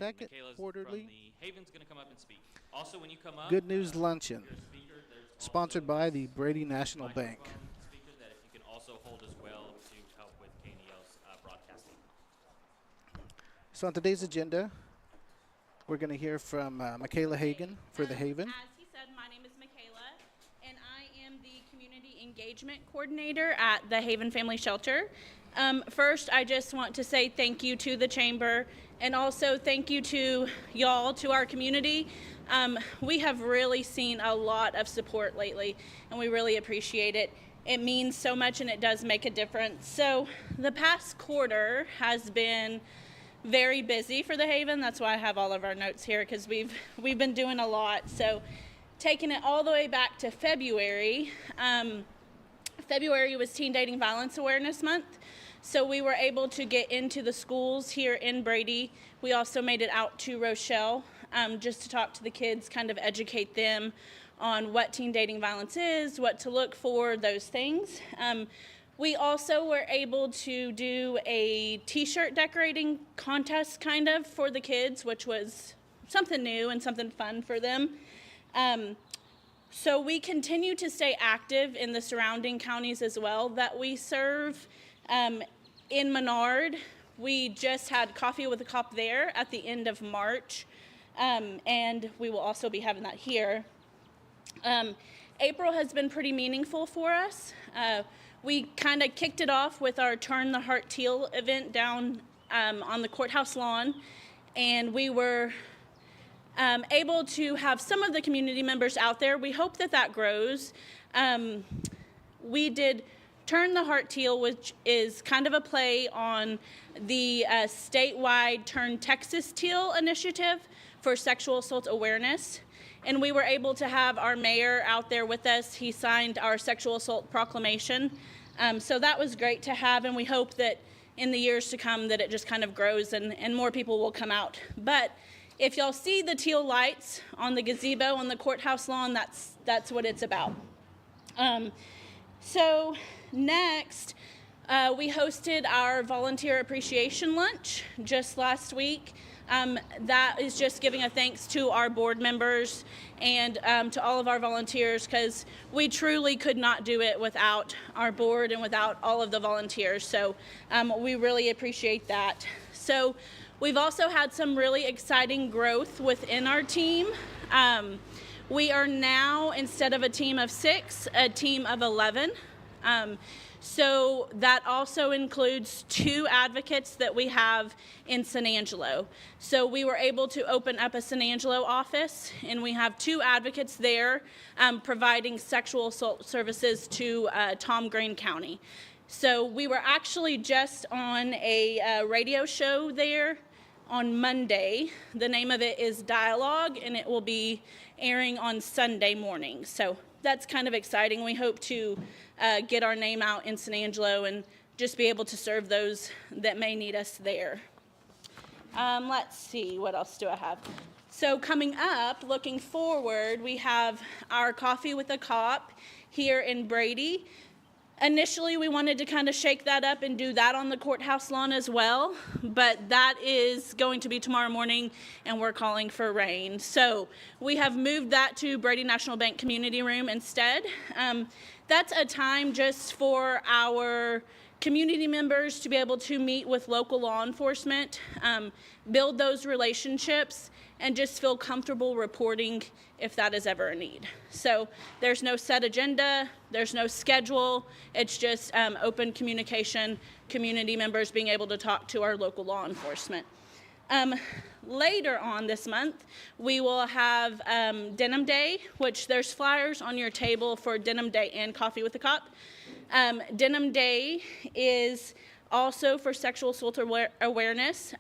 second Michaela's quarterly from the Haven's going to come up and speak. Also, when you come up, Good News Luncheon, you're a speaker, there's sponsored also by this the Brady National Bank. microphone speaker that if you can also hold as well to help with KNEL's broadcasting. So on today's agenda, we're going to hear from Michaela Hagan for the Haven. As he said, my name is Michaela, and I am the Community Engagement Coordinator at the Haven Family Shelter. First, I just want to say thank you to the Chamber, and also thank you to y'all, to our community. We have really seen a lot of support lately, and we really appreciate it. It means so much, and it does make a difference. So the past quarter has been very busy for the Haven. That's why I have all of our notes here, because we've been doing a lot. So taking it all the way back to February, February was Teen Dating Violence Awareness Month. So we were able to get into the schools here in Brady. We also made it out to Rochelle just to talk to the kids, kind of educate them on what teen dating violence is, what to look for, those things. We also were able to do a t-shirt decorating contest kind of for the kids, which was something new and something fun for them. So we continue to stay active in the surrounding counties as well that we serve. In Menard, we just had Coffee with a Cop there at the end of March, and we will also be having that here. April has been pretty meaningful for us. We kind of kicked it off with our Turn the Heart Teal event down on the courthouse lawn, and we were able to have some of the community members out there. We hope that that grows. We did Turn the Heart Teal, which is kind of a play on the statewide Turn Texas Teal initiative for sexual assault awareness. And we were able to have our mayor out there with us. He signed our sexual assault proclamation. So that was great to have, and we hope that in the years to come that it just kind of grows and more people will come out. But if y'all see the teal lights on the gazebo on the courthouse lawn, that's what it's about. So next, we hosted our volunteer appreciation lunch just last week. That is just giving a thanks to our board members and to all of our volunteers, because we truly could not do it without our board and without all of the volunteers. So we really appreciate that. So we've also had some really exciting growth within our team. We are now, instead of a team of 6, a team of 11. So that also includes 2 advocates that we have in San Angelo. So we were able to open up a San Angelo office, and we have 2 advocates there providing sexual assault services to Tom Green County. So we were actually just on a radio show there on Monday. The name of it is Dialogue, and it will be airing on Sunday morning. So that's kind of exciting. We hope to get our name out in San Angelo and just be able to serve those that may need us there. Let's see, what else do I have? So coming up, looking forward, we have our Coffee with a Cop here in Brady. Initially, we wanted to kind of shake that up and do that on the courthouse lawn as well, but that is going to be tomorrow morning, and we're calling for rain. So we have moved that to Brady National Bank Community Room instead. That's a time just for our community members to be able to meet with local law enforcement, build those relationships, and just feel comfortable reporting if that is ever a need. So there's no set agenda, there's no schedule, it's just open communication, community members being able to talk to our local law enforcement. Later on this month, we will have Denim Day, which there's flyers on your table for Denim Day and Coffee with a Cop. Denim Day is also for sexual assault awareness.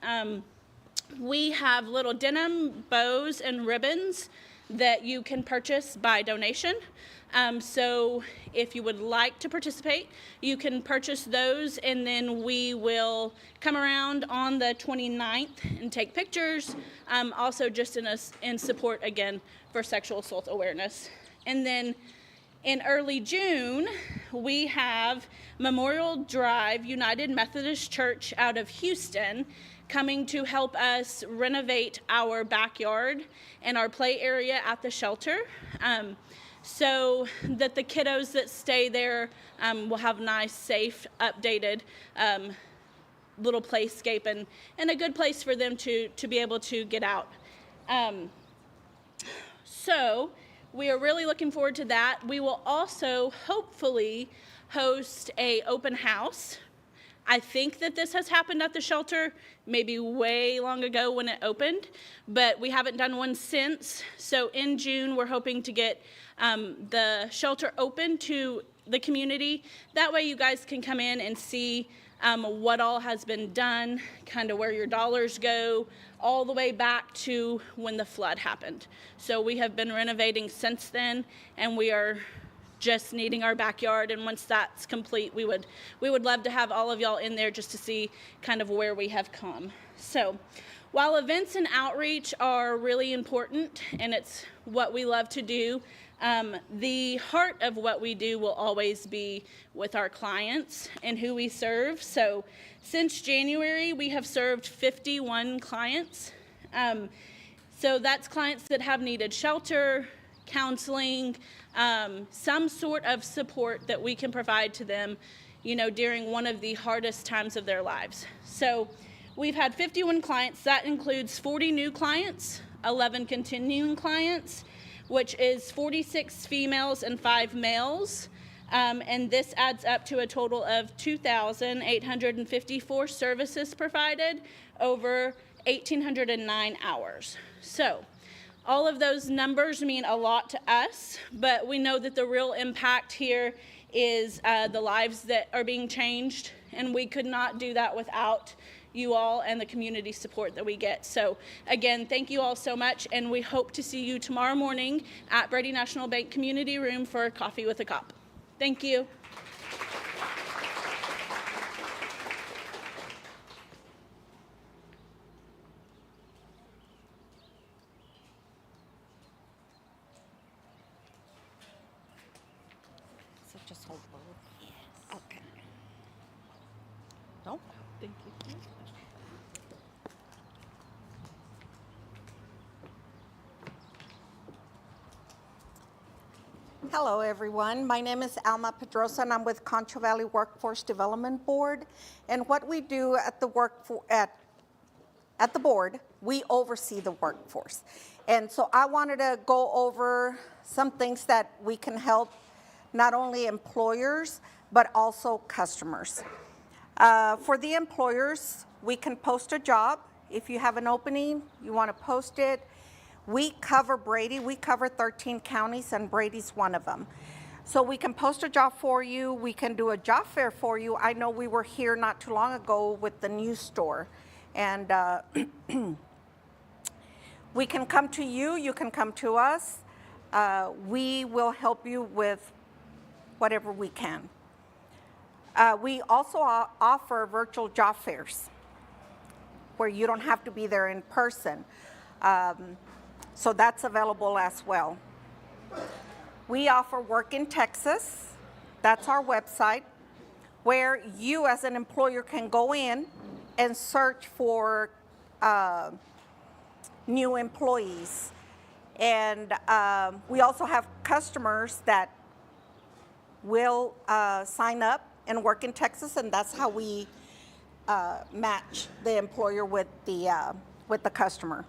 We have little denim bows and ribbons that you can purchase by donation. So if you would like to participate, you can purchase those, and then we will come around on the 29th and take pictures, also just in support, again, for sexual assault awareness. And then in early June, we have Memorial Drive United Methodist Church out of Houston. coming to help us renovate our backyard and our play area at the shelter, so that the kiddos that stay there will have nice, safe, updated little playscape and a good place for them to be able to get out. So we are really looking forward to that. We will also hopefully host a open house. I think that this has happened at the shelter maybe way long ago when it opened, but we haven't done one since. So in June, we're hoping to get the shelter open to the community. That way you guys can come in and see what all has been done, kind of where your dollars go, all the way back to when the flood happened. So we have been renovating since then, and we are just needing our backyard, and once that's complete, we would love to have all of y'all in there just to see kind of where we have come. So while events and outreach are really important, and it's what we love to do, the heart of what we do will always be with our clients and who we serve. So since January, we have served 51 clients. So that's clients that have needed shelter, counseling, some sort of support that we can provide to them, you know, during one of the hardest times of their lives. So we've had 51 clients. That includes 40 new clients, 11 continuing clients, which is 46 females and 5 males. And this adds up to a total of 2,854 services provided over 1,809 hours. So all of those numbers mean a lot to us, but we know that the real impact here is the lives that are being changed, and we could not do that without you all and the community support that we get. So again, thank you all so much, and we hope to see you tomorrow morning at Brady National Bank Community Room for Coffee with a Cop. Thank you. So just hold both. Yes. Okay. Nope. Thank you. Hello, everyone. My name is Alma Pedrosa, and I'm with Concho Valley Workforce Development Board. And what we do at the board, we oversee the workforce. And so I wanted to go over some things that we can help not only employers, but also customers. For the employers, we can post a job. If you have an opening, you want to post it. We cover Brady. We cover 13 counties, and Brady's one of them. So we can post a job for you. We can do a job fair for you. I know we were here not too long ago with the news store. And we can come to you. You can come to us. We will help you with whatever we can. We also offer virtual job fairs where you don't have to be there in person. So that's available as well. We offer Work in Texas. That's our website, where you as an employer can go in and search for new employees. And we also have customers that will sign up and work in Texas, and that's how we match the employer with the customer.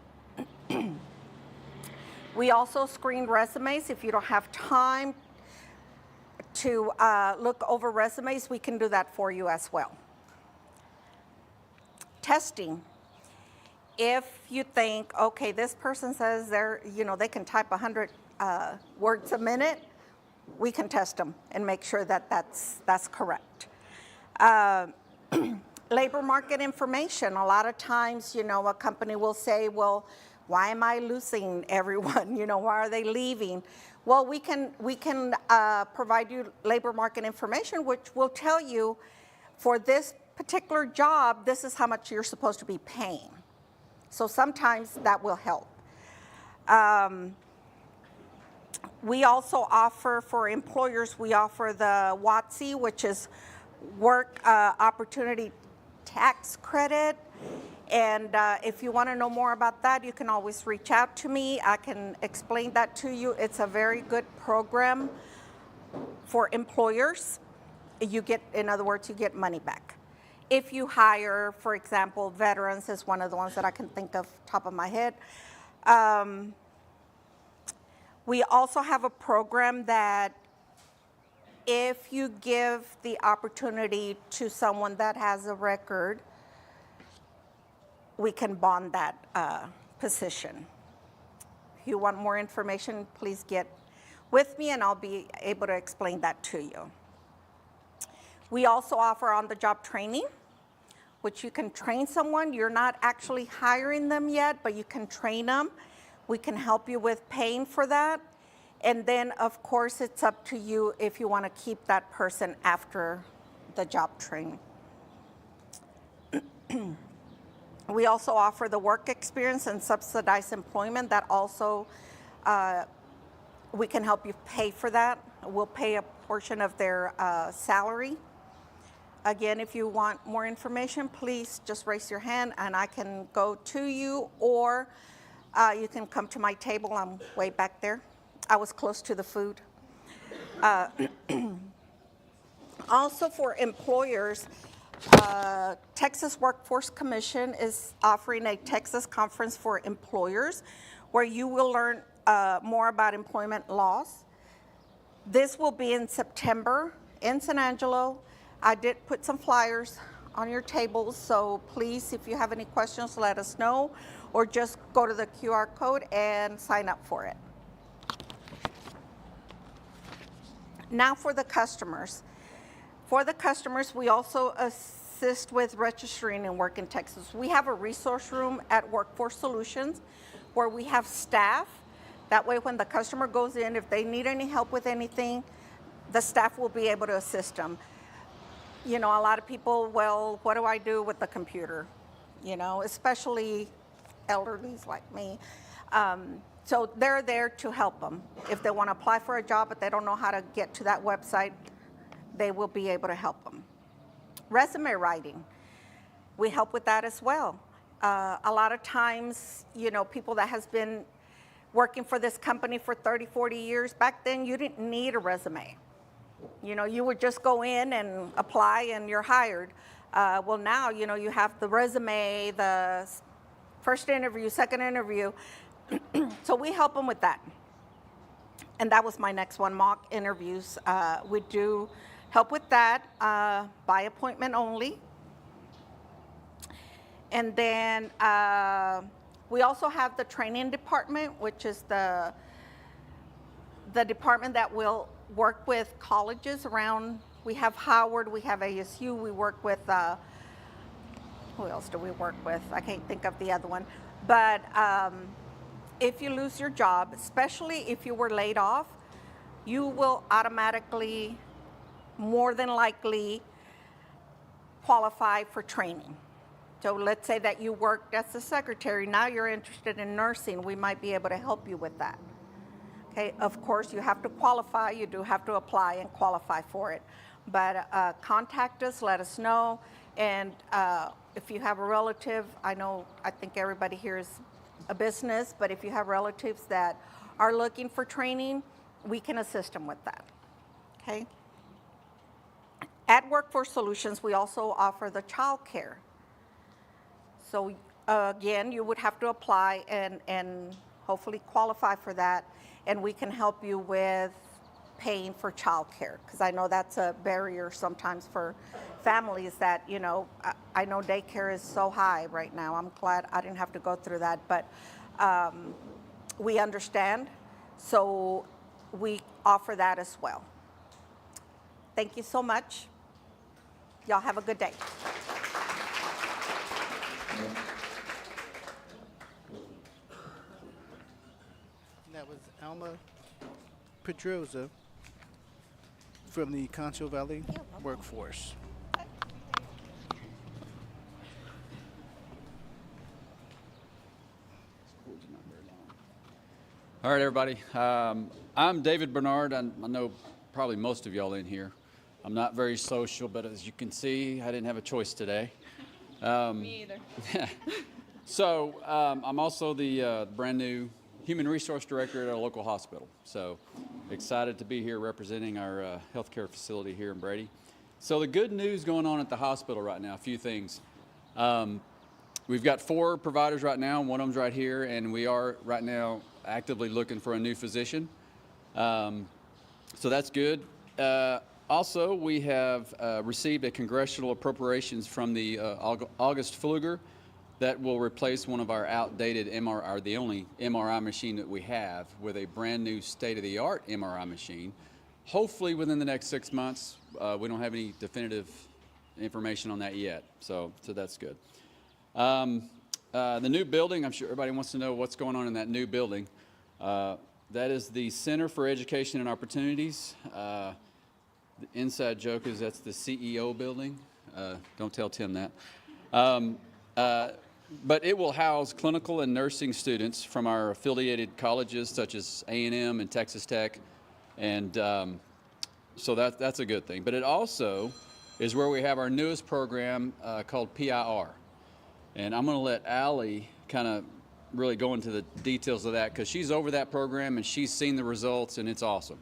We also screen resumes. If you don't have time to look over resumes, we can do that for you as well. Testing. If you think, okay, this person says they can type 100 words a minute, we can test them and make sure that that's correct. Labor market information. A lot of times, a company will say, well, why am I losing everyone? Why are they leaving? Well, we can provide you labor market information, which will tell you for this particular job, this is how much you're supposed to be paying. So sometimes that will help. We also offer for employers, we offer the WOTC, which is Work Opportunity Tax Credit. And if you want to know more about that, you can always reach out to me. I can explain that to you. It's a very good program for employers. You get, in other words, you get money back. If you hire, for example, veterans is one of the ones that I can think of top of my head. We also have a program that if you give the opportunity to someone that has a record, we can bond that position. If you want more information, please get with me and I'll be able to explain that to you. We also offer on-the-job training, which you can train someone. You're not actually hiring them yet, but you can train them. We can help you with paying for that. And then, of course, it's up to you if you want to keep that person after the job training. We also offer the work experience and subsidized employment. That also, we can help you pay for that. We'll pay a portion of their salary. Again, if you want more information, please just raise your hand and I can go to you, or you can come to my table. I'm way back there. I was close to the food. Also for employers, Texas Workforce Commission is offering a Texas Conference for Employers where you will learn more about employment laws. This will be in September in San Angelo. I did put some flyers on your tables, so please, if you have any questions, let us know, or just go to the QR code and sign up for it. Now for the customers. For the customers, we also assist with registering and work in Texas. We have a resource room at Workforce Solutions where we have staff. That way when the customer goes in, if they need any help with anything, the staff will be able to assist them. You know, a lot of people, well, what do I do with the computer? You know, especially elderlies like me. So they're there to help them. If they want to apply for a job but they don't know how to get to that website, they will be able to help them. Resume writing, we help with that as well. A lot of times, you know, people that has been working for this company for 30, 40 years, back then you didn't need a resume. You know, you would just go in and apply and you're hired. Well, now, you know, you have the resume, the first interview, second interview. So we help them with that. And that was my next one, mock interviews. We do help with that by appointment only. And then we also have the training department, which is the department that will work with colleges around. We have Howard, we have ASU, we work with, who else do we work with? I can't think of the other one. But if you lose your job, especially if you were laid off, you will automatically, more than likely, qualify for training. So let's say that you worked as a secretary, now you're interested in nursing, we might be able to help you with that. Okay, of course, you have to qualify, you do have to apply and qualify for it. But contact us, let us know, and if you have a relative, I think everybody here is a business, but if you have relatives that are looking for training, we can assist them with that, okay? At Workforce Solutions, we also offer the child care. So again, you would have to apply and hopefully qualify for that, and we can help you with paying for child care, because I know that's a barrier sometimes for families that, you know, I know daycare is so high right now. I'm glad I didn't have to go through that, but we understand, so we offer that as well. Thank you so much. Y'all have a good day. That was Alma Pedroza from the Concho Valley Workforce. All right, everybody. I'm David Bernard. I know probably most of y'all in here. I'm not very social, but as you can see, I didn't have a choice today. Me either. So I'm also the brand new Human Resource Director at our local hospital. So excited to be here representing our healthcare facility here in Brady. So the good news going on at the hospital right now, a few things. We've got 4 providers right now, and one of them's right here, and we are right now actively looking for a new physician. So that's good. Also, we have received a congressional appropriations from the August Pfluger that will replace one of our outdated MRI, the only MRI machine that we have, with a brand new state-of-the-art MRI machine. Hopefully within the next 6 months. We don't have any definitive information on that yet, so that's good. The new building, I'm sure everybody wants to know what's going on in that new building. That is the Center for Education and Opportunities. The inside joke is that's the CEO building. Don't tell Tim that. But it will house clinical and nursing students from our affiliated colleges such as A&M and Texas Tech, and so that's a good thing. But it also is where we have our newest program called PIR. And I'm going to let Allie kind of really go into the details of that because she's over that program and she's seen the results and it's awesome.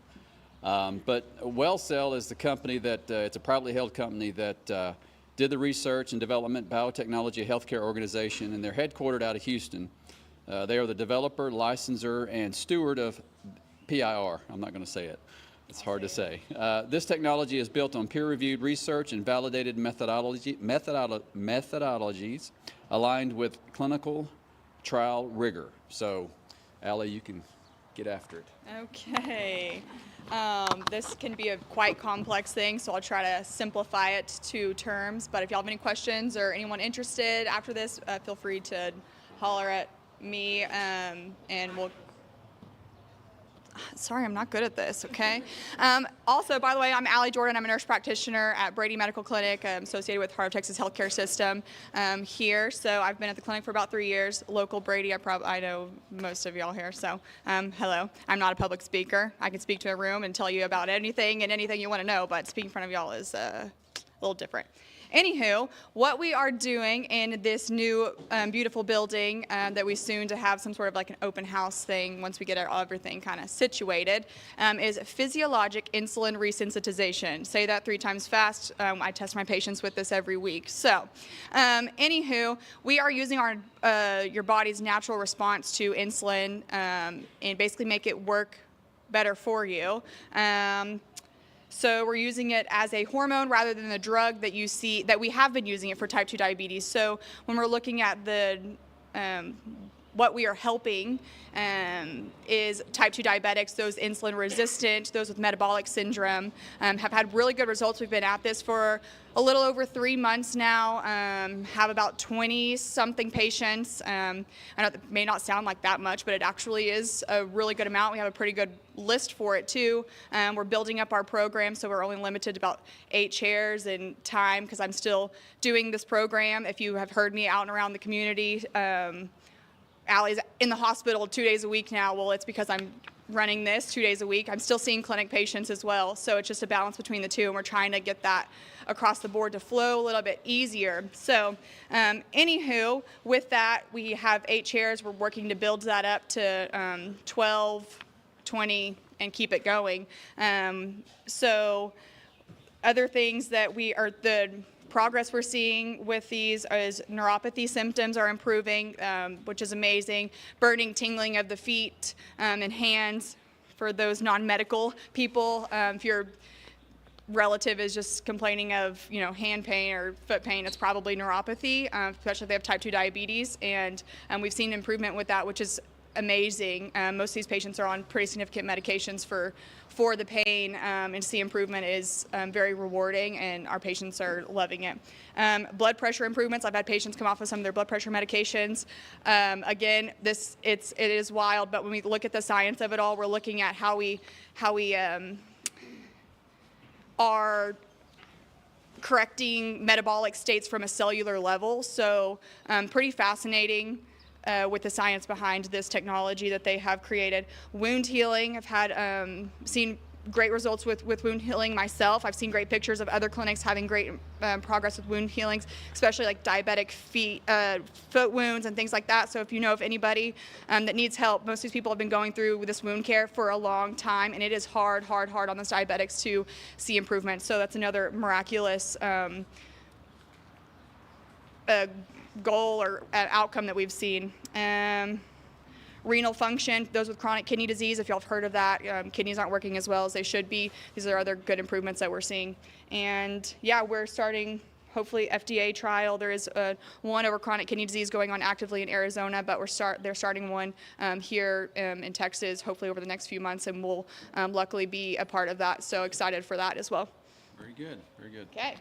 But WellCell is the company that, it's a privately held company that did the research and development, biotechnology healthcare organization, and they're headquartered out of Houston. They are the developer, licensor, and steward of PIR. I'm not going to say it. It's hard to say. This technology is built on peer-reviewed research and validated methodologies aligned with clinical trial rigor. So, Allie, you can get after it. Okay. This can be a quite complex thing, so I'll try to simplify it to terms. But if y'all have any questions or anyone interested after this, feel free to holler at me, and we'll. Sorry, I'm not good at this, okay? Also, by the way, I'm Allie Jordan. I'm a nurse practitioner at Brady Medical Clinic. I'm associated with Heart of Texas Healthcare System here. So I've been at the clinic for about 3 years. Local Brady, I know most of y'all here, so hello. I'm not a public speaker. I can speak to a room and tell you about anything and anything you want to know, but speaking in front of y'all is a little different. Anywho, what we are doing in this new beautiful building that we soon to have some sort of like an open house thing once we get everything kind of situated is physiologic insulin resensitization. Say that 3 times fast. I test my patients with this every week. So, anywho, we are using your body's natural response to insulin and basically make it work better for you. So we're using it as a hormone rather than the drug that you see, that we have been using it for type 2 diabetes. So when we're looking at the what we are helping is type 2 diabetics, those insulin resistant, those with metabolic syndrome, have had really good results. We've been at this for a little over 3 months now, have about 20-something patients. I know it may not sound like that much, but it actually is a really good amount. We have a pretty good list for it too. We're building up our program, so we're only limited to about 8 chairs in time because I'm still doing this program. If you have heard me out and around the community, Allie's in the hospital 2 days a week now. Well, it's because I'm running this 2 days a week. I'm still seeing clinic patients as well, so it's just a balance between the two, and we're trying to get that across the board to flow a little bit easier. So, anywho, with that, we have 8 chairs. We're working to build that up to 12, 20, and keep it going. So, other things that the progress we're seeing with these is neuropathy symptoms are improving, which is amazing. Burning, tingling of the feet and hands for those non-medical people. If your relative is just complaining of, hand pain or foot pain, it's probably neuropathy, especially if they have type 2 diabetes. And we've seen improvement with that, which is amazing. Most of these patients are on pretty significant medications for the pain, and to see improvement is very rewarding, and our patients are loving it. Blood pressure improvements. I've had patients come off of some of their blood pressure medications. Again, it is wild, but when we look at the science of it all, we're looking at how we are correcting metabolic states from a cellular level. So pretty fascinating. With the science behind this technology that they have created. Wound healing, I've had seen great results with wound healing myself. I've seen great pictures of other clinics having great progress with wound healings, especially like diabetic foot wounds and things like that. So if you know of anybody that needs help, most of these people have been going through this wound care for a long time, and it is hard on those diabetics to see improvement. So that's another miraculous goal or outcome that we've seen. Renal function, those with chronic kidney disease, if y'all have heard of that, kidneys aren't working as well as they should be. These are other good improvements that we're seeing. And yeah, we're starting, hopefully, FDA trial. There is one over chronic kidney disease going on actively in Arizona, but they're starting one here in Texas, hopefully over the next few months, and we'll luckily be a part of that. So excited for that as well. Very good, very good. Okay.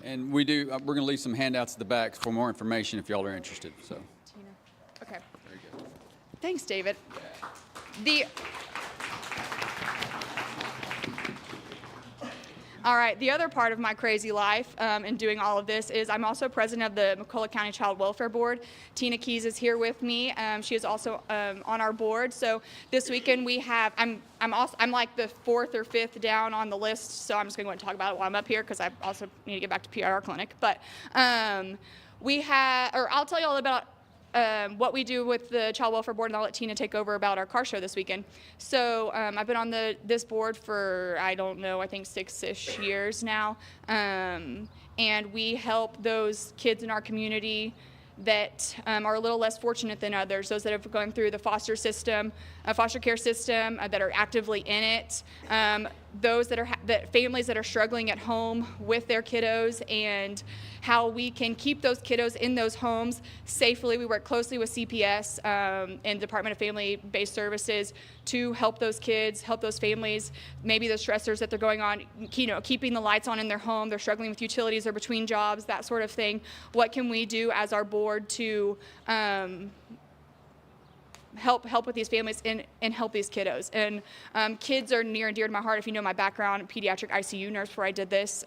And we're going to leave some handouts at the back for more information if y'all are interested. So. Tina. Okay. Very good. Thanks, David. All right, the other part of my crazy life in doing all of this is I'm also president of the McCulloch County Child Welfare Board. Tina Keys is here with me. She is also on our board. So this weekend we have, I'm like the 4th or 5th down on the list, so I'm just going to go and talk about it while I'm up here because I also need to get back to PRR clinic. But I'll tell you all about what we do with the Child Welfare Board, and I'll let Tina take over about our car show this weekend. So I've been on this board for, I don't know, I think 6-ish years now, and we help those kids in our community that are a little less fortunate than others, those that have gone through the foster care system, that are actively in it, those that families that are struggling at home with their kiddos, and how we can keep those kiddos in those homes safely. We work closely with CPS and Department of Family-Based Services to help those kids, help those families, maybe the stressors that they're going on, keeping the lights on in their home, they're struggling with utilities, they're between jobs, that sort of thing. What can we do as our board to help with these families and help these kiddos? And kids are near and dear to my heart. If you know my background, pediatric ICU nurse before I did this.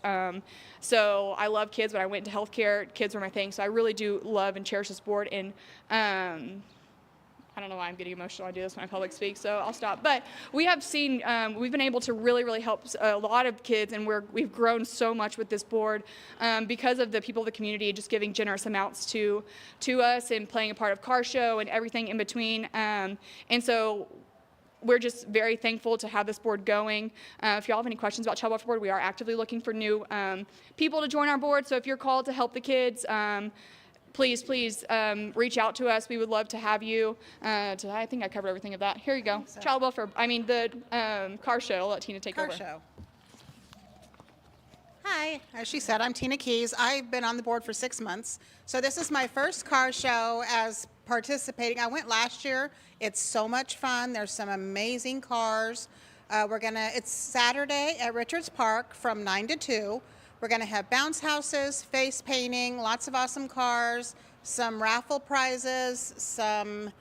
So I love kids. When I went into healthcare, kids were my thing. So I really do love and cherish this board. And I don't know why I'm getting emotional. I do this when I public speak, so I'll stop. But we have seen, we've been able to really help a lot of kids, and we've grown so much with this board because of the people of the community just giving generous amounts to us and playing a part of car show and everything in between. And so we're just very thankful to have this board going. If y'all have any questions about Child Welfare Board, we are actively looking for new people to join our board. So if you're called to help the kids, please reach out to us. We would love to have you. I think I covered everything of that. Here you go. So. Child Welfare, the car show. I'll let Tina take over. Car show. Hi, as she said, I'm Tina Keys. I've been on the board for 6 months. So this is my first car show as participating. I went last year. It's so much fun. There's some amazing cars. It's Saturday at Richards Park from 9 to 2. We're going to have bounce houses, face painting, lots of awesome cars, some raffle prizes, some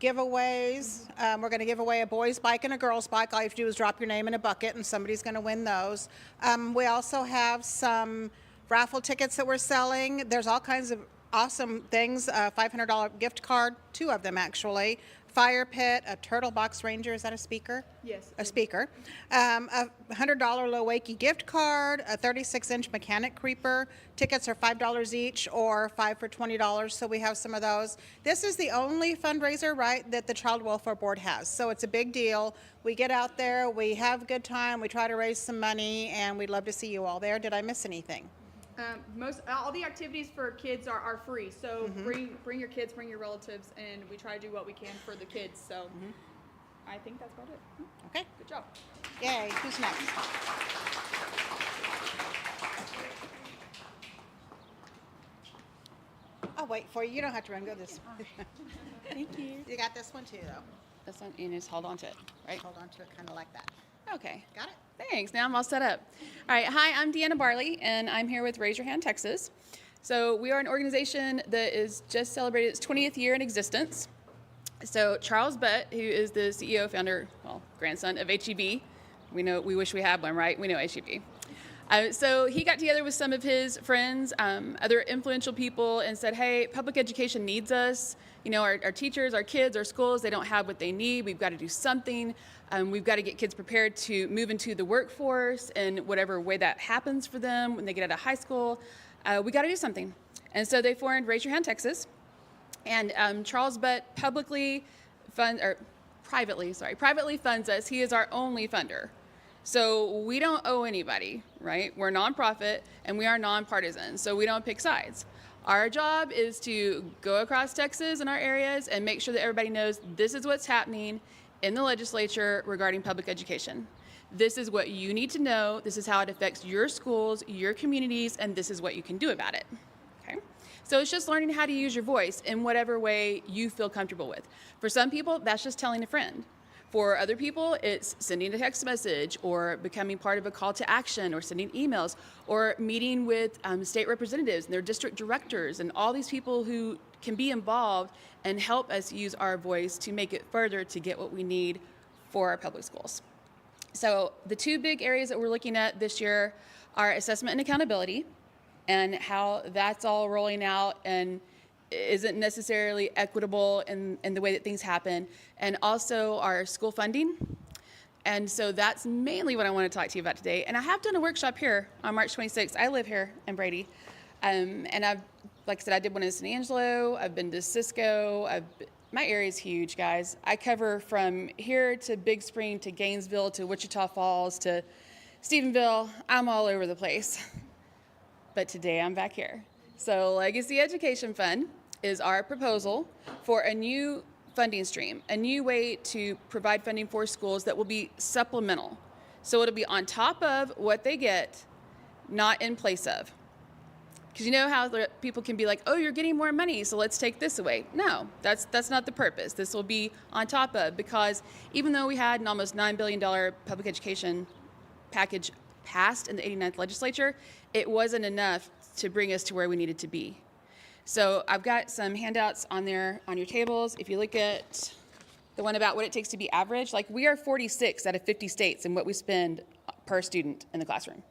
giveaways. We're going to give away a boy's bike and a girl's bike. All you have to do is drop your name in a bucket and somebody's going to win those. We also have some raffle tickets that we're selling. There's all kinds of awesome things, $500 gift card, 2 of them actually. Fire pit, a Turtle Box Ranger, is that a speaker? Yes. A speaker. A $100 Low Wakey gift card, a 36-inch mechanic creeper. Tickets are $5 each or 5 for $20, so we have some of those. This is the only fundraiser, right, that the Child Welfare Board has, so it's a big deal. We get out there, we have a good time, we try to raise some money, and we'd love to see you all there. Did I miss anything? All the activities for kids are free, so bring your kids, bring your relatives, and we try to do what we can for the kids. So I think that's about it. Okay. Good job. Yay. Who's next? I'll wait for you. You don't have to run. Go this way. Thank you. You got this one too, though. This one, you just hold on to it, right? Hold on to it kind of like that. Okay. Got it? Thanks. Now I'm all set up. All right. Hi, I'm Deanna Barley, and I'm here with Raise Your Hand Texas. So we are an organization that is just celebrated its 20th year in existence. So Charles Butt, who is the CEO, founder, grandson of HEB. We wish we had one, right? We know HEB. So he got together with some of his friends, other influential people, and said, hey, public education needs us. You know, our teachers, our kids, our schools, they don't have what they need. We've got to do something. We've got to get kids prepared to move into the workforce in whatever way that happens for them when they get out of high school. We got to do something. And so they formed Raise Your Hand Texas. And Charles Butt privately funds us. He is our only funder. So we don't owe anybody, right? We're a nonprofit and we are nonpartisan, so we don't pick sides. Our job is to go across Texas and our areas and make sure that everybody knows this is what's happening in the legislature regarding public education. This is what you need to know. This is how it affects your schools, your communities, and this is what you can do about it. Okay? So it's just learning how to use your voice in whatever way you feel comfortable with. For some people, that's just telling a friend. For other people, it's sending a text message or becoming part of a call to action or sending emails or meeting with state representatives and their district directors and all these people who can be involved and help us use our voice to make it further to get what we need for our public schools. So the two big areas that we're looking at this year are assessment and accountability and how that's all rolling out and isn't necessarily equitable in the way that things happen, and also our school funding. And so that's mainly what I want to talk to you about today. And I have done a workshop here on March 26th. I live here in Brady. And I've, like I said, I did one in San Angelo. I've been to Cisco. My area is huge, guys. I cover from here to Big Spring to Gainesville to Wichita Falls to Stephenville. I'm all over the place. But today I'm back here. So Legacy Education Fund is our proposal for a new funding stream, a new way to provide funding for schools that will be supplemental. So it'll be on top of what they get, not in place of. Because you know how people can be like, oh, you're getting more money, so let's take this away. No, that's not the purpose. This will be on top of, because even though we had an almost $9 billion public education package passed in the 89th legislature, it wasn't enough to bring us to where we needed to be. So I've got some handouts on there on your tables. If you look at the one about what it takes to be average, like we are 46 out of 50 states in what we spend per student in the classroom.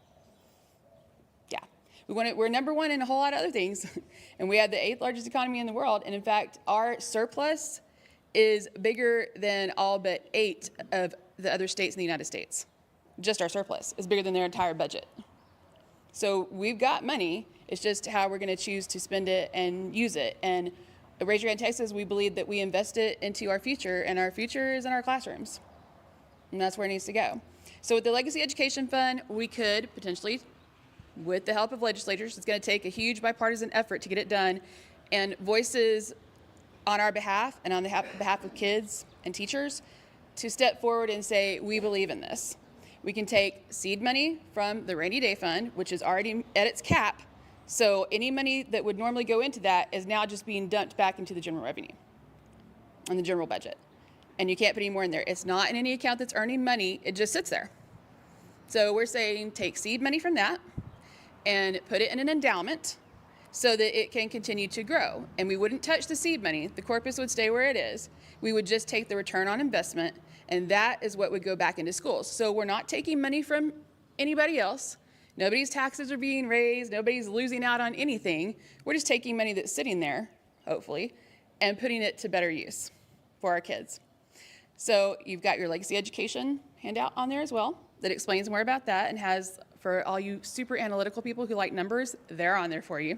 Yeah, we're number one in a whole lot of other things, and we have the 8th largest economy in the world. And in fact, our surplus is bigger than all but 8 of the other states in the United States. Just our surplus is bigger than their entire budget. So we've got money. It's just how we're going to choose to spend it and use it. And at Raise Your Hand Texas, we believe that we invest it into our future, and our future is in our classrooms. And that's where it needs to go. So with the Legacy Education Fund, we could potentially, with the help of legislators, it's going to take a huge bipartisan effort to get it done, and voices on our behalf and on the behalf of kids and teachers to step forward and say, we believe in this. We can take seed money from the Rainy Day Fund, which is already at its cap. So any money that would normally go into that is now just being dumped back into the general revenue and the general budget. And you can't put any more in there. It's not in any account that's earning money. It just sits there. So we're saying take seed money from that and put it in an endowment so that it can continue to grow. And we wouldn't touch the seed money. The corpus would stay where it is. We would just take the return on investment, and that is what would go back into schools. So we're not taking money from anybody else. Nobody's taxes are being raised. Nobody's losing out on anything. We're just taking money that's sitting there, hopefully, and putting it to better use for our kids. So you've got your Legacy Education handout on there as well that explains more about that, and has, for all you super analytical people who like numbers, they're on there for you.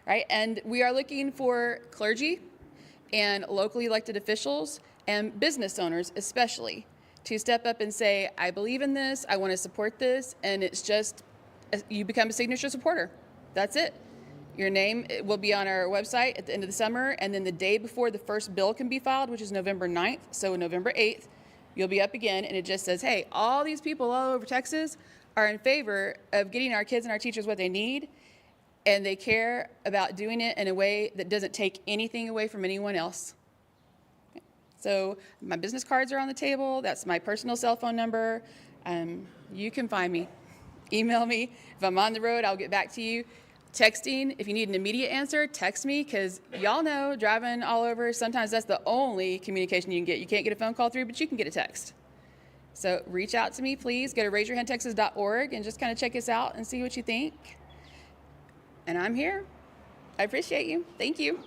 Right? And we are looking for clergy and locally elected officials and business owners especially to step up and say, I believe in this, I want to support this, and it's just, you become a signature supporter. That's it. Your name will be on our website at the end of the summer, and then the day before the first bill can be filed, which is November 9th, so November 8th, you'll be up again, and it just says, hey, all these people all over Texas are in favor of getting our kids and our teachers what they need, and they care about doing it in a way that doesn't take anything away from anyone else. So my business cards are on the table. That's my personal cell phone number. You can find me. Email me. If I'm on the road, I'll get back to you. Texting, if you need an immediate answer, text me, because y'all know driving all over, sometimes that's the only communication you can get. You can't get a phone call through, but you can get a text. So reach out to me, please. Go to raiseyourhandtexas.org and just kind of check us out and see what you think. And I'm here. I appreciate you. Thank you.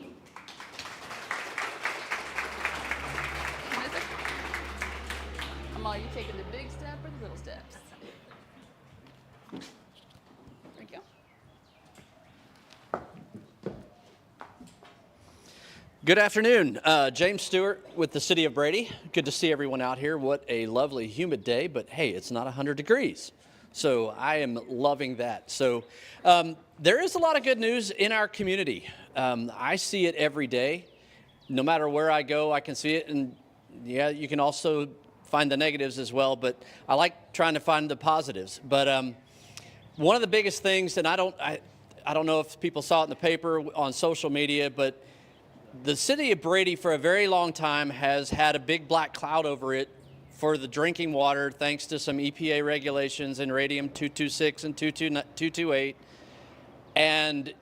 Amal, you taking the big step or the little steps? There you go. Good afternoon. James Stewart with the City of Brady. Good to see everyone out here. What a lovely humid day, but hey, it's not 100 degrees. So I am loving that. So there is a lot of good news in our community. I see it every day. No matter where I go, I can see it. And yeah, you can also find the negatives as well, but I like trying to find the positives. But one of the biggest things, and I don't know if people saw it in the paper, on social media, but the city of Brady for a very long time has had a big black cloud over it for the drinking water, thanks to some EPA regulations in radium 226 and 228. And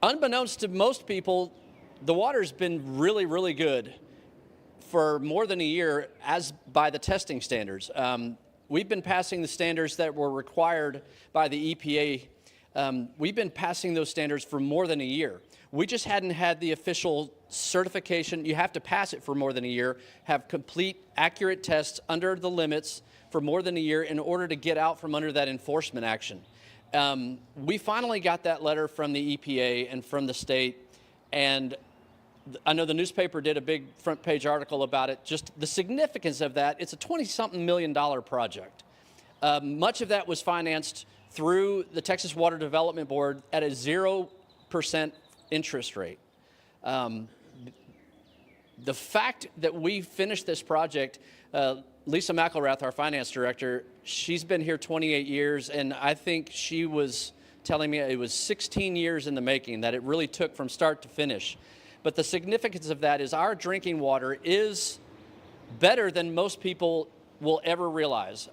unbeknownst to most people, the water's been really, really good for more than a year as by the testing standards. We've been passing the standards that were required by the EPA. We've been passing those standards for more than a year. We just hadn't had the official certification. You have to pass it for more than a year, have complete, accurate tests under the limits for more than a year in order to get out from under that enforcement action. We finally got that letter from the EPA and from the state, and I know the newspaper did a big front page article about it, just the significance of that. It's a $20-something million project. Much of that was financed through the Texas Water Development Board at a 0% interest rate. The fact that we finished this project, Lisa McElrath, our finance director, she's been here 28 years, and I think she was telling me it was 16 years in the making, that it really took from start to finish. But the significance of that is our drinking water is better than most people will ever realize.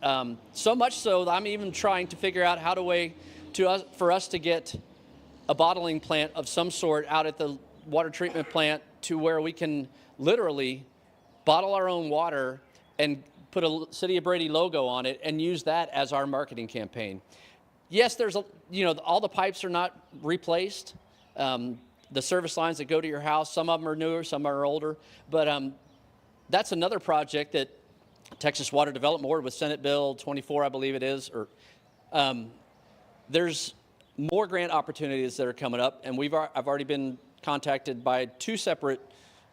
So much so that I'm even trying to figure out how for us to get a bottling plant of some sort out at the water treatment plant to where we can literally bottle our own water and put a City of Brady logo on it and use that as our marketing campaign. Yes, all the pipes are not replaced. The service lines that go to your house, some of them are newer, some are older. But that's another project that Texas Water Development Board with Senate Bill 24, I believe it is. There's more grant opportunities that are coming up, and I've already been contacted by 2 separate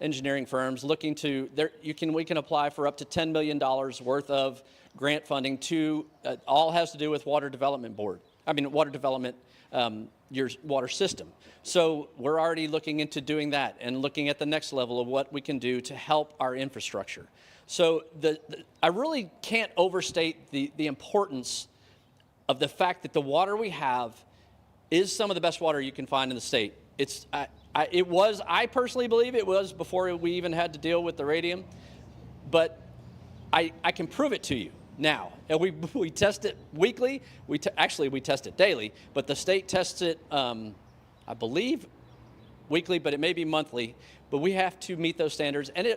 engineering firms looking to. We can apply for up to $10 million worth of grant funding to all has to do with water development, your water system. So we're already looking into doing that and looking at the next level of what we can do to help our infrastructure. So I really can't overstate the importance of the fact that the water we have is some of the best water you can find in the state. I personally believe it was before we even had to deal with the radium, but I can prove it to you now. And we test it weekly. Actually, we test it daily, but the state tests it, I believe, weekly, but it may be monthly. But we have to meet those standards, and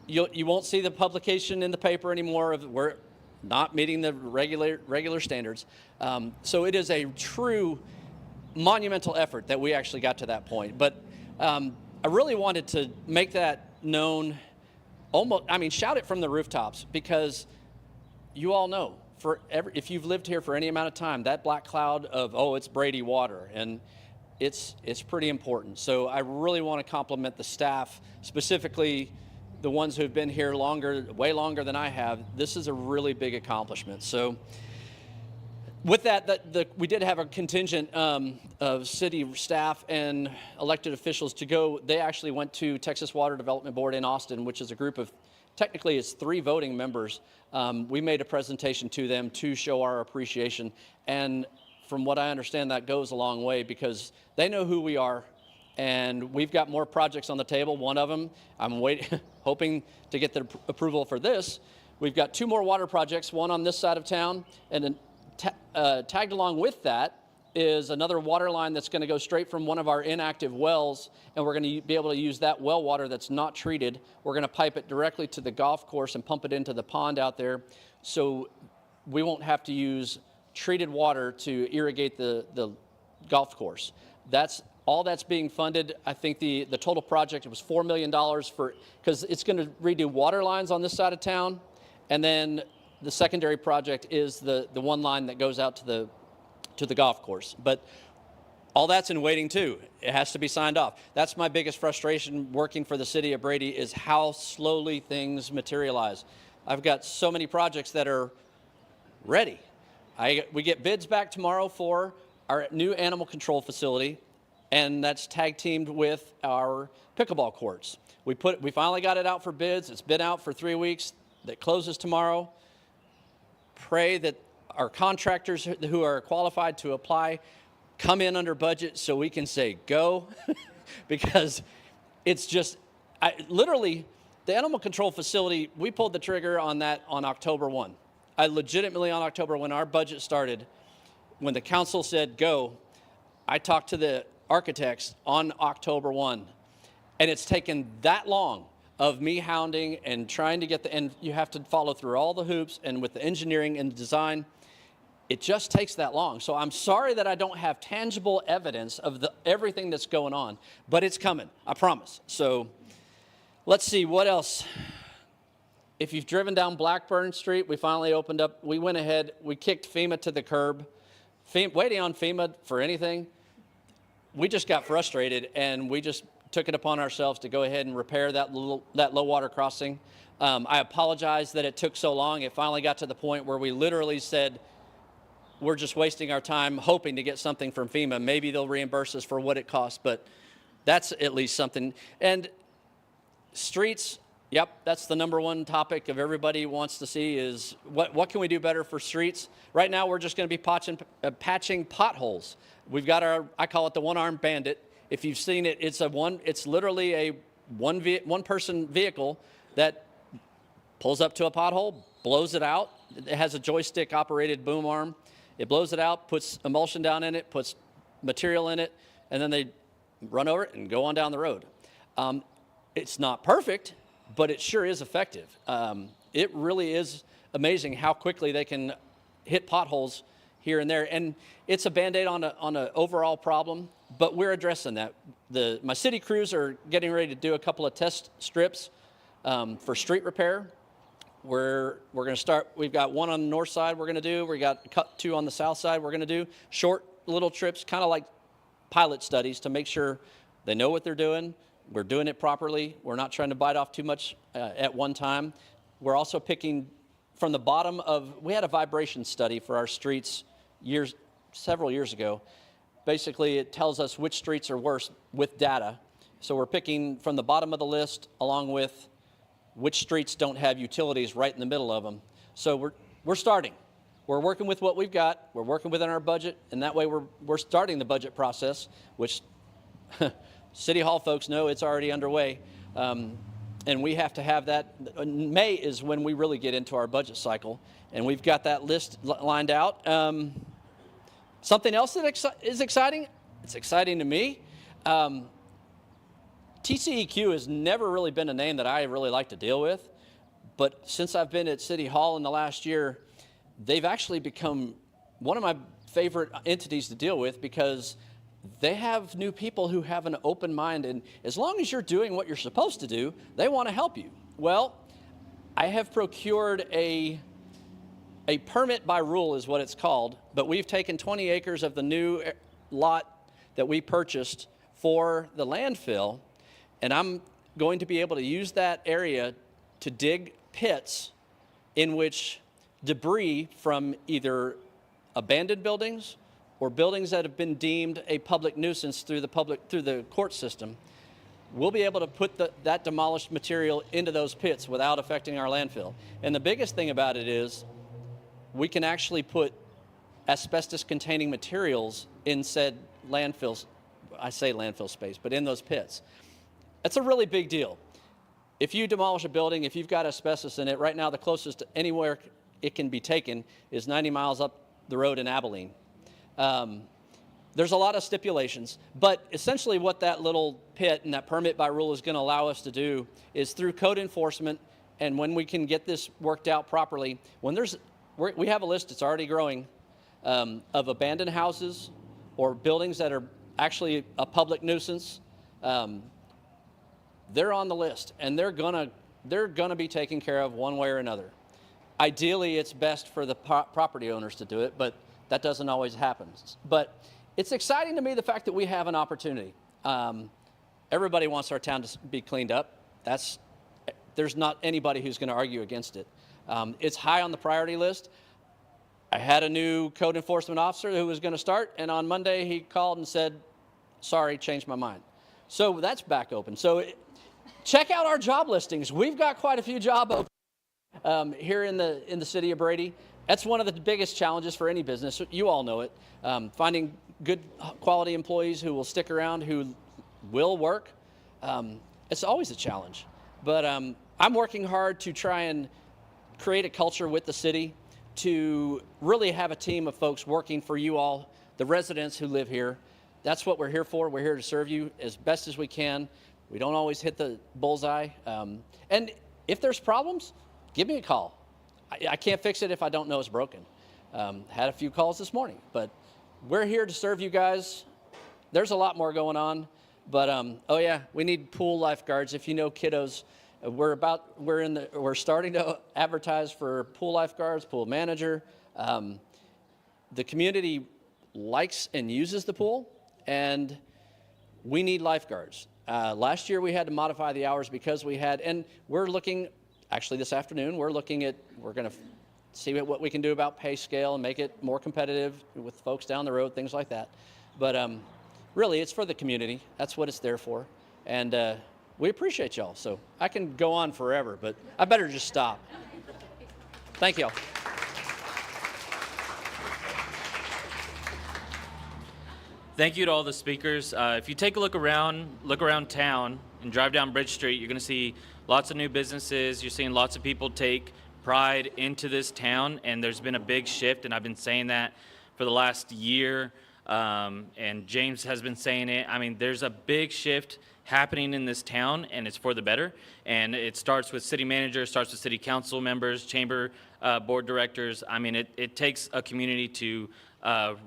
you won't see the publication in the paper anymore of we're not meeting the regular standards. So it is a true monumental effort that we actually got to that point. But I really wanted to make that known, shout it from the rooftops, because you all know, if you've lived here for any amount of time, that black cloud of, it's Brady water, and it's pretty important. So I really want to compliment the staff, specifically the ones who've been here way longer than I have. This is a really big accomplishment. So with that, we did have a contingent of city staff and elected officials to go. They actually went to Texas Water Development Board in Austin, which is a group of, technically it's 3 voting members. We made a presentation to them to show our appreciation. And from what I understand, that goes a long way because they know who we are. And we've got more projects on the table. One of them, I'm hoping to get the approval for this. We've got 2 more water projects, one on this side of town, and then tagged along with that is another water line that's going to go straight from one of our inactive wells, and we're going to be able to use that well water that's not treated. We're going to pipe it directly to the golf course and pump it into the pond out there, so we won't have to use treated water to irrigate the golf course. That's all that's being funded. I think the total project, it was $4 million because it's going to redo water lines on this side of town, and then the secondary project is the one line that goes out to the golf course. But all that's in waiting too. It has to be signed off. That's my biggest frustration working for the city of Brady, is how slowly things materialize. I've got so many projects that are ready. We get bids back tomorrow for our new animal control facility, and that's tag teamed with our pickleball courts. We finally got it out for bids. It's been out for 3 weeks. That closes tomorrow. Pray that our contractors who are qualified to apply come in under budget so we can say go, because it's just, literally, the animal control facility, we pulled the trigger on that on October 1. I legitimately, on October, when our budget started, when the council said go, I talked to the architects on October 1, and it's taken that long of me hounding and trying to get and you have to follow through all the hoops, and with the engineering and the design, it just takes that long. So I'm sorry that I don't have tangible evidence of everything that's going on, but it's coming, I promise. So let's see, what else? If you've driven down Blackburn Street, we finally opened up, we went ahead, we kicked FEMA to the curb. Waiting on FEMA for anything, we just got frustrated, and we just took it upon ourselves to go ahead and repair that low water crossing. I apologize that it took so long. It finally got to the point where we literally said, we're just wasting our time hoping to get something from FEMA. Maybe they'll reimburse us for what it costs, but that's at least something. And streets, yep, that's the number one topic of everybody wants to see is what can we do better for streets? Right now, we're just going to be patching potholes. We've got I call it the one-armed bandit. If you've seen it, it's literally a one-person vehicle that pulls up to a pothole, blows it out. It has a joystick-operated boom arm. It blows it out, puts emulsion down in it, puts material in it, and then they run over it and go on down the road. It's not perfect, but it sure is effective. It really is amazing how quickly they can hit potholes here and there. And it's a Band-Aid on an overall problem, but we're addressing that. My city crews are getting ready to do a couple of test strips for street repair. We're going to start, we've got one on the north side we're going to do. We got two on the south side we're going to do. Short little trips, kind of like pilot studies to make sure they know what they're doing. We're doing it properly. We're not trying to bite off too much at one time. We're also picking from the bottom of, we had a vibration study for our streets several years ago. Basically, it tells us which streets are worse with data. So we're picking from the bottom of the list along with which streets don't have utilities right in the middle of them. So we're starting. We're working with what we've got. We're working within our budget, and that way we're starting the budget process, which City Hall folks know it's already underway. And we have to have that. May is when we really get into our budget cycle, and we've got that list lined out. Something else that is exciting, it's exciting to me. TCEQ has never really been a name that I really like to deal with, but since I've been at City Hall in the last year, they've actually become one of my favorite entities to deal with because they have new people who have an open mind, and as long as you're doing what you're supposed to do, they want to help you. Well, I have procured a permit by rule is what it's called, but we've taken 20 acres of the new lot that we purchased for the landfill, and I'm going to be able to use that area to dig pits in which debris from either abandoned buildings or buildings that have been deemed a public nuisance through the court system, we'll be able to put that demolished material into those pits without affecting our landfill. And the biggest thing about it is we can actually put asbestos-containing materials in said landfills, I say landfill space, but in those pits. That's a really big deal. If you demolish a building, if you've got asbestos in it, right now the closest to anywhere it can be taken is 90 miles up the road in Abilene. there's a lot of stipulations, but essentially what that little pit and that permit by rule is going to allow us to do is through code enforcement, and when we can get this worked out properly, when we have a list that's already growing of abandoned houses or buildings that are actually a public nuisance, they're on the list, and they're gonna be taken care of one way or another. Ideally, it's best for the property owners to do it, but that doesn't always happen. But it's exciting to me the fact that we have an opportunity. Everybody wants our town to be cleaned up. There's not anybody who's going to argue against it. It's high on the priority list. I had a new code enforcement officer who was going to start, and on Monday he called and said, sorry, changed my mind. So that's back open. So check out our job listings. We've got quite a few job openings here in the city of Brady. That's one of the biggest challenges for any business. You all know it. Finding good quality employees who will stick around, who will work. It's always a challenge. But I'm working hard to try and create a culture with the city to really have a team of folks working for you all, the residents who live here. That's what we're here for. We're here to serve you as best as we can. We don't always hit the bullseye. And if there's problems, give me a call. I can't fix it if I don't know it's broken. Had a few calls this morning, but we're here to serve you guys. There's a lot more going on, but oh yeah, we need pool lifeguards. If you know kiddos, we're starting to advertise for pool lifeguards, pool manager. The community likes and uses the pool, and we need lifeguards. Last year we had to modify the hours because we had, and we're looking, actually this afternoon, we're going to see what we can do about pay scale and make it more competitive with folks down the road, things like that. But really, it's for the community. That's what it's there for. And we appreciate y'all. So I can go on forever, but I better just stop. Thank y'all. Thank you to all the speakers. If you take a look around town and drive down Bridge Street, you're going to see lots of new businesses. You're seeing lots of people take pride into this town, and there's been a big shift, and I've been saying that for the last year, and James has been saying it. I mean, there's a big shift happening in this town, and it's for the better, and it starts with city manager, starts with city council members, chamber board directors. I mean, it takes a community to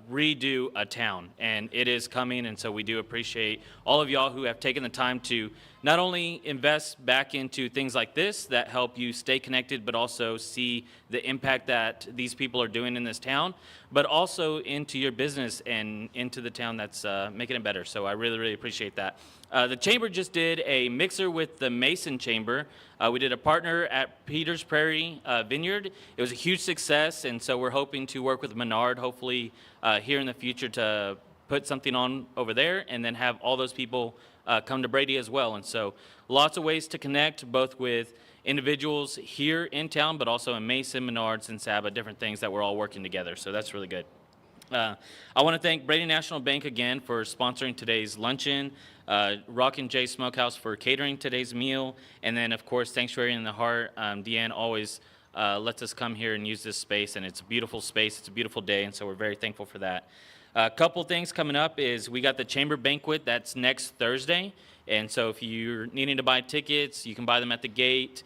redo a town, and it is coming, and so we do appreciate all of y'all who have taken the time to not only invest back into things like this that help you stay connected, but also see the impact that these people are doing in this town, but also into your business and into the town that's making it better. So I really, really appreciate that. The Chamber just did a mixer with the Mason Chamber. We did a partner at Peters Prairie Vineyard. It was a huge success, and so we're hoping to work with Menard, hopefully here in the future, to put something on over there and then have all those people come to Brady as well. And so lots of ways to connect, both with individuals here in town, but also in Mason, Menards, and Saba, different things that we're all working together. So that's really good. I want to thank Brady National Bank again for sponsoring today's luncheon, Rockin' J Smokehouse for catering today's meal, and then, of course, Sanctuary in the Heart. Deanne always lets us come here and use this space, and it's a beautiful space. It's a beautiful day, and so we're very thankful for that. A couple things coming up is we got the Chamber Banquet. That's next Thursday, and so if you're needing to buy tickets, you can buy them at the gate.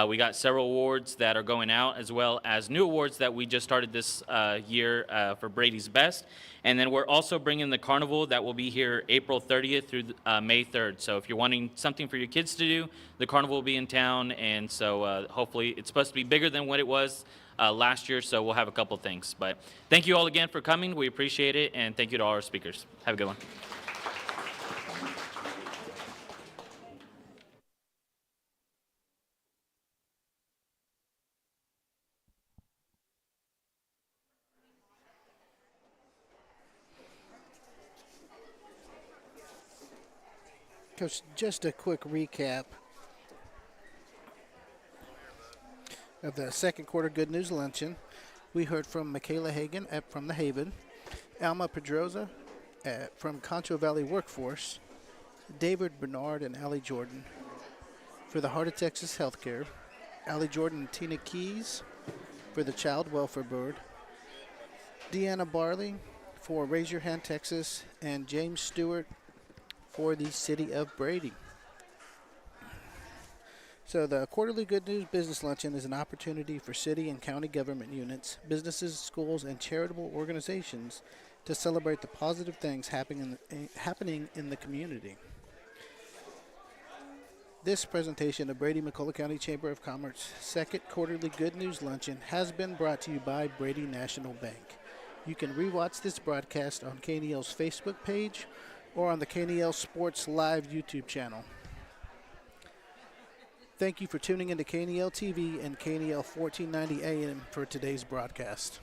We got several awards that are going out, as well as new awards that we just started this year for Brady's Best. And then we're also bringing the carnival that will be here April 30th through May 3rd. So if you're wanting something for your kids to do, the carnival will be in town. And so hopefully it's supposed to be bigger than what it was last year. So we'll have a couple things. But thank you all again for coming. We appreciate it. And thank you to all our speakers. Have a good one. Coach, just a quick recap of the second quarter Good News Luncheon. We heard from Michaela Hagan from the Haven, Alma Pedroza from Concho Valley Workforce, David Bernard and Allie Jordan for the Heart of Texas Healthcare, Allie Jordan and Tina Keys for the Child Welfare Board, Deanna Barley for Raise Your Hand Texas, and James Stewart for the City of Brady. So the Quarterly Good News Business Luncheon is an opportunity for city and county government units, businesses, schools, and charitable organizations to celebrate the positive things happening in the community. This presentation of Brady-McCullough County Chamber of Commerce second Quarterly Good News Luncheon has been brought to you by Brady National Bank. You can rewatch this broadcast on KNEL's Facebook page or on the KNEL Sports Live YouTube channel. Thank you for tuning into KNEL TV and KNEL 1490 AM for today's broadcast.